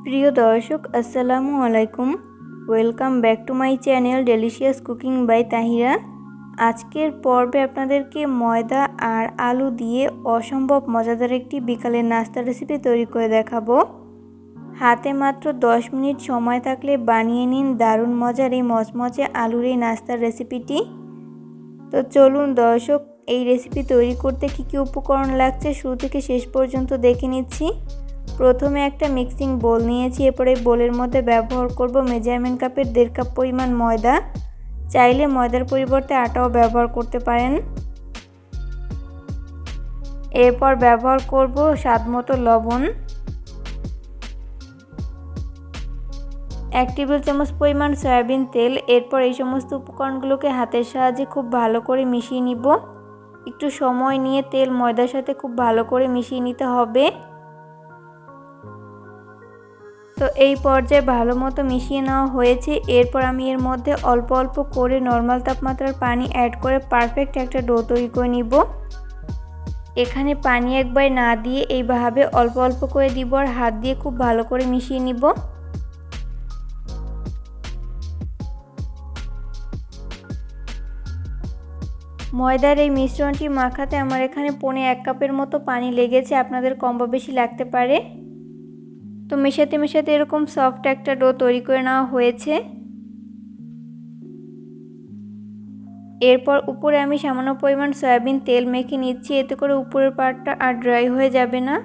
প্রিয় দর্শক আসসালামু আলাইকুম। Welcome back to my channel delicious cooking by Tahira. আজকের পর্বে আপনাদেরকে ময়দা আর আলু দিয়ে অসম্ভব মজাদার একটি বিকালের নাস্তা রেসিপি তৈরি করে দেখাবো। হাতে মাত্র 10 মিনিট সময় থাকলে বানিয়ে নিন দারুণ মজার এই মচমচে আলুর এই নাস্তার রেসিপিটি। তো চলুন দর্শক, এই রেসিপি তৈরি করতে কী উপকরণ লাগছে শুরু থেকে শেষ পর্যন্ত দেখে নিচ্ছি। প্রথমে একটা মিক্সিং বোল নিয়েছি। এরপরে বোলের মধ্যে ব্যবহার করব মেজারমেন্ট কাপের 1.5 কাপ পরিমাণ ময়দা। চাইলে ময়দার পরিবর্তে আটাও ব্যবহার করতে পারেন। এরপর ব্যবহার করব স্বাদমতো লবণ, 1 টেবিল চামচ পরিমাণ সয়াবিন তেল। এরপর এই সমস্ত উপকরণগুলোকে হাতের সাহায্যে খুব ভালো করে মিশিয়ে নিব। একটু সময় নিয়ে তেল ময়দার সাথে খুব ভালো করে মিশিয়ে নিতে হবে। তো এই পর্যায়ে ভালো মতো মিশিয়ে নেওয়া হয়েছে। এরপর আমি এর মধ্যে অল্প অল্প করে নর্মাল তাপমাত্রার পানি অ্যাড করে পারফেক্ট একটা ডো তৈরি করে নিব। এখানে পানি একবার না দিয়ে এইভাবে অল্প অল্প করে দিব আর হাত দিয়ে খুব ভালো করে মিশিয়ে নিব। ময়দার এই মিশ্রণটি মাখাতে আমার এখানে 1.5 কাপের মতো পানি লেগেছে, আপনাদের কম বা বেশি লাগতে পারে। তো মেশাতে মেশাতে এরকম সফট একটা ডো তৈরি করে নেওয়া হয়েছে। এরপর উপরে আমি সামান্য পরিমাণ সয়াবিন তেল মেখে নিচ্ছি, এতে করে উপরের পার্টটা আর ড্রাই হয়ে যাবে না।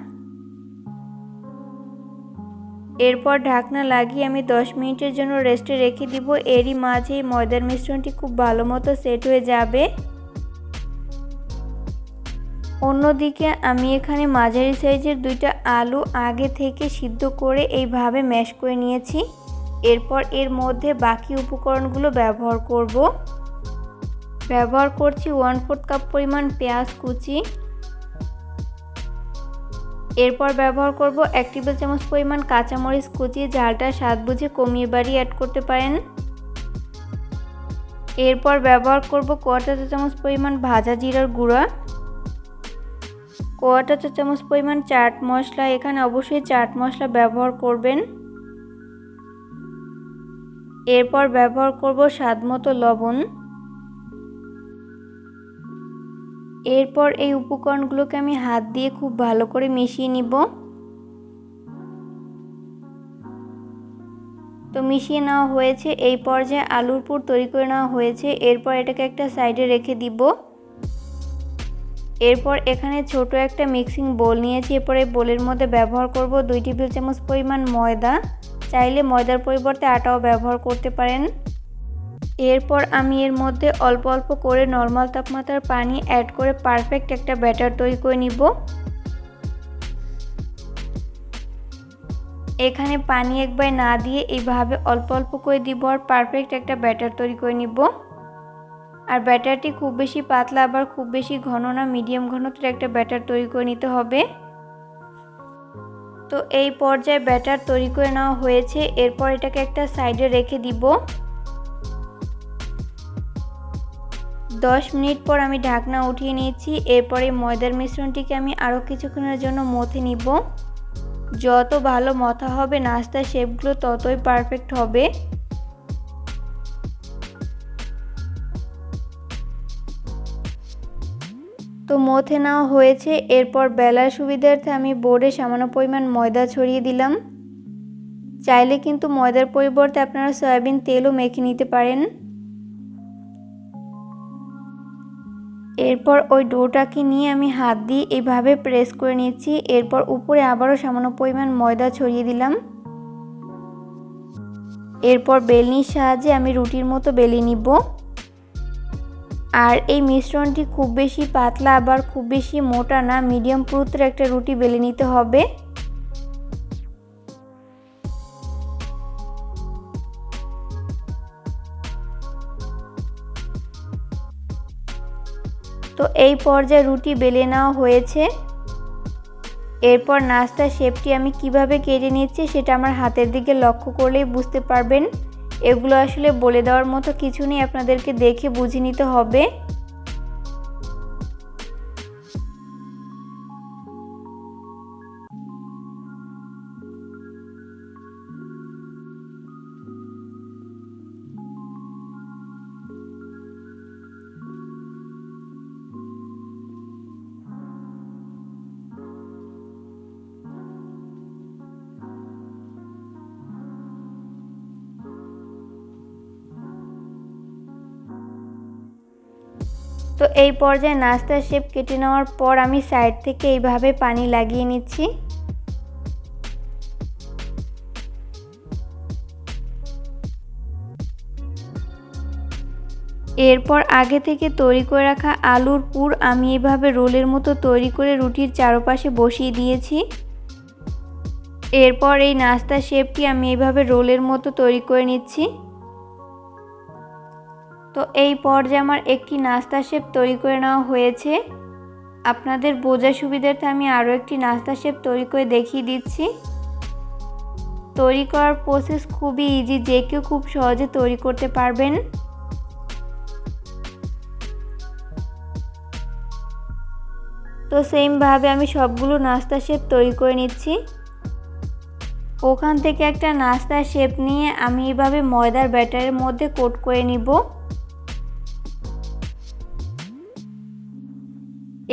এরপর ঢাকনা লাগিয়ে আমি 10 মিনিটের জন্য রেস্টে রেখে দিব। এরই মাঝেই ময়দার মিশ্রণটি খুব ভালো মতো সেট হয়ে যাবে। অন্যদিকে আমি এখানে মাঝারি সাইজের 2টা আলু আগে থেকে সিদ্ধ করে এইভাবে ম্যাশ করে নিয়েছি। এরপর এর মধ্যে বাকি উপকরণগুলো ব্যবহার করব। ব্যবহার করছি 1/4 কাপ পরিমাণ পেঁয়াজ কুচি। এরপর ব্যবহার করব 1 টেবিল চামচ পরিমাণ কাঁচামরিচ কুচি, ঝালটা স্বাদ বুঝে কমিয়ে বাড়িয়ে অ্যাড করতে পারেন। এরপর ব্যবহার করব 1/4 চা চামচ পরিমাণ ভাজা জিরার গুঁড়া, 1/4 চা চামচ পরিমাণ চাট মশলা। এখানে অবশ্যই চাট মশলা ব্যবহার করবেন। এরপর ব্যবহার করব স্বাদমতো লবণ। এরপর এই উপকরণগুলোকে আমি হাত দিয়ে খুব ভালো করে মিশিয়ে নিব। তো মিশিয়ে নেওয়া হয়েছে। এই পর্যায়ে আলুর পুর তৈরি করে নেওয়া হয়েছে। এরপর এটাকে একটা সাইডে রেখে দিব। এরপর এখানে ছোট একটা মিক্সিং বোল নিয়েছি। এরপর এই বোলের মধ্যে ব্যবহার করব 2 টেবিল চামচ পরিমাণ ময়দা। চাইলে ময়দার পরিবর্তে আটাও ব্যবহার করতে পারেন। এরপর আমি এর মধ্যে অল্প অল্প করে নর্মাল তাপমাত্রার পানি অ্যাড করে পারফেক্ট একটা ব্যাটার তৈরি করে নিব। এখানে পানি একবার না দিয়ে এইভাবে অল্প অল্প করে দিব আর পারফেক্ট একটা ব্যাটার তৈরি করে নিব। আর ব্যাটারটি খুব বেশি পাতলা আবার খুব বেশি ঘন না, মিডিয়াম ঘনত্বের একটা ব্যাটার তৈরি করে নিতে হবে। তো এই পর্যায়ে ব্যাটার তৈরি করে নেওয়া হয়েছে। এরপর এটাকে একটা সাইডে রেখে দিব। 10 মিনিট পর আমি ঢাকনা উঠিয়ে নিয়েছি। এরপরে ময়দার মিশ্রণটিকে আমি আরও কিছুক্ষণের জন্য মথে নিব। যত ভালো মথা হবে নাস্তার শেপগুলো ততই পারফেক্ট হবে। তো মথে নেওয়া হয়েছে। এরপর বেলার সুবিধার্থে আমি বোর্ডে সামান্য পরিমাণ ময়দা ছড়িয়ে দিলাম। চাইলে কিন্তু ময়দার পরিবর্তে আপনারা সয়াবিন তেলও মেখে নিতে পারেন। এরপর ওই ডোটাকে নিয়ে আমি হাত দিয়ে এইভাবে প্রেস করে নিচ্ছি। এরপর উপরে আবারও সামান্য পরিমাণ ময়দা ছড়িয়ে দিলাম। এরপর বেলনির সাহায্যে আমি রুটির মতো বেলে নিব। আর এই মিশ্রণটি খুব বেশি পাতলা আবার খুব বেশি মোটা না, মিডিয়াম পুরুত্বের একটা রুটি বেলে নিতে হবে। তো এই পর্যায়ে রুটি বেলে নেওয়া হয়েছে। এরপর নাস্তার শেপটি আমি কিভাবে কেটে নিচ্ছি সেটা আমার হাতের দিকে লক্ষ্য করলেই বুঝতে পারবেন। এগুলো আসলে বলে দেওয়ার মতো কিছু নেই, আপনাদেরকে দেখে বুঝে নিতে হবে। তো এই পর্যায়ে নাস্তার শেপ কেটে নেওয়ার পর আমি সাইড থেকে এইভাবে পানি লাগিয়ে নিচ্ছি। এরপর আগে থেকে তৈরি করে রাখা আলুর পুর আমি এভাবে রোলের মতো তৈরি করে রুটির চারপাশে বসিয়ে দিয়েছি। এরপর এই নাস্তার শেপটি আমি এভাবে রোলের মতো তৈরি করে নিচ্ছি। তো এই পর্যায়ে আমার একটি নাস্তার শেপ তৈরি করে নেওয়া হয়েছে। আপনাদের বোঝার সুবিধার্থে আমি আরও একটি নাস্তার শেপ তৈরি করে দেখিয়ে দিচ্ছি। তৈরি করার প্রসেস খুবই ইজি, যে কেউ খুব সহজে তৈরি করতে পারবেন। তো সেমভাবে আমি সবগুলো নাস্তার শেপ তৈরি করে নিচ্ছি। ওখান থেকে একটা নাস্তার শেপ নিয়ে আমি এভাবে ময়দার ব্যাটারের মধ্যে কোট করে নিব।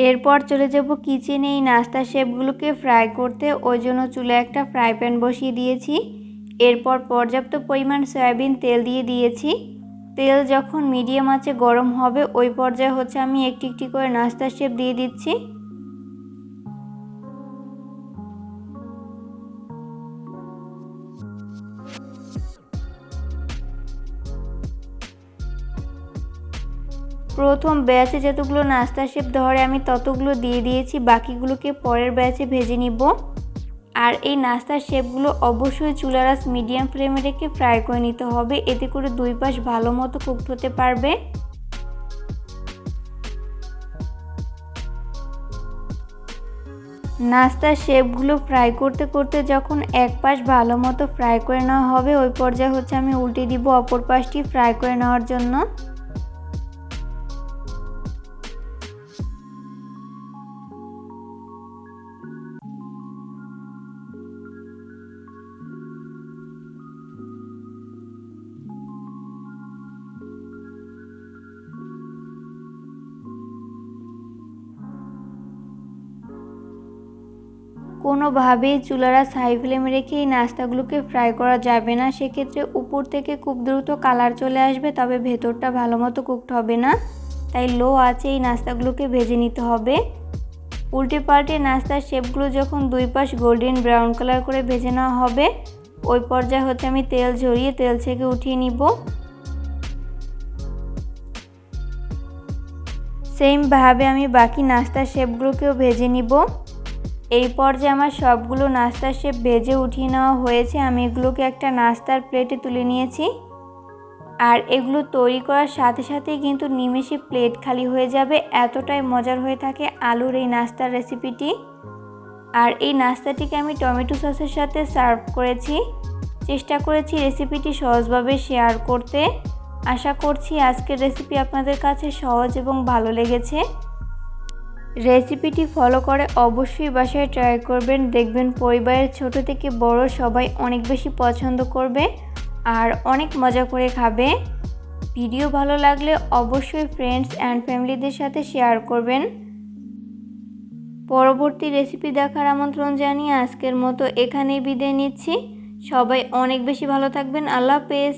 এরপর চলে যাব কিচেনে এই নাস্তার শেপগুলোকে ফ্রাই করতে। ওই জন্য চুলে একটা ফ্রাই প্যান বসিয়ে দিয়েছি। এরপর পর্যাপ্ত পরিমাণ সয়াবিন তেল দিয়ে দিয়েছি। তেল যখন মিডিয়াম আঁচে গরম হবে ওই পর্যায়ে আমি একটি একটি করে নাস্তার শেপ দিয়ে দিচ্ছি। প্রথম ব্যাচে যতগুলো নাস্তার শেপ ধরে আমি ততগুলো দিয়ে দিয়েছি, বাকিগুলোকে পরের ব্যাচে ভেজে নিব। আর এই নাস্তার শেপগুলো অবশ্যই চুলার আঁচ মিডিয়াম ফ্লেমে রেখে ফ্রাই করে নিতে হবে, এতে করে দুই পাশ ভালো মতো কুকড হতে পারবে। নাস্তার শেপগুলো ফ্রাই করতে করতে যখন এক পাশ ভালো মতো ফ্রাই করে নেওয়া হবে ওই পর্যায়ে আমি উল্টে দিব অপর পাশটি ফ্রাই করে নেওয়ার জন্য। কোনোভাবেই চুলার আঁচ হাই ফ্লেমে রেখে এই নাস্তাগুলোকে ফ্রাই করা যাবে না, সেক্ষেত্রে উপর থেকে খুব দ্রুত কালার চলে আসবে, তবে ভেতরটা ভালো মতো কুকড হবে না। তাই লো আঁচে এই নাস্তাগুলোকে ভেজে নিতে হবে। উল্টে পাল্টে নাস্তার শেপগুলো যখন দুই পাশ গোল্ডেন ব্রাউন কালার করে ভেজে নেওয়া হবে ওই পর্যায়ে আমি তেল ঝরিয়ে তেল থেকে উঠিয়ে নিব। সেমভাবে আমি বাকি নাস্তার শেপগুলোকেও ভেজে নিব। এই পর্যায়ে আমার সবগুলো নাস্তার শেপ ভেজে উঠিয়ে নেওয়া হয়েছে। আমি এগুলোকে একটা নাস্তার প্লেটে তুলে নিয়েছি। আর এগুলো তৈরি করার সাথে সাথেই কিন্তু নিমেষে প্লেট খালি হয়ে যাবে, এতটাই মজার হয়ে থাকে আলুর এই নাস্তার রেসিপিটি। আর এই নাস্তাটিকে আমি টমেটো সসের সাথে সার্ভ করেছি। চেষ্টা করেছি রেসিপিটি সহজভাবে শেয়ার করতে। আশা করছি আজকের রেসিপি আপনাদের কাছে সহজ এবং ভালো লেগেছে। রেসিপিটি ফলো করে অবশ্যই বাসায় ট্রাই করবেন, দেখবেন পরিবারের ছোট থেকে বড় সবাই অনেক বেশি পছন্দ করবে আর অনেক মজা করে খাবে। ভিডিও ভালো লাগলে অবশ্যই ফ্রেন্ডস অ্যান্ড ফ্যামিলিদের সাথে শেয়ার করবেন। পরবর্তী রেসিপি দেখার আমন্ত্রণ জানিয়ে আজকের মতো এখানেই বিদায় নিচ্ছি। সবাই অনেক বেশি ভালো থাকবেন। আল্লাহ হাফেজ।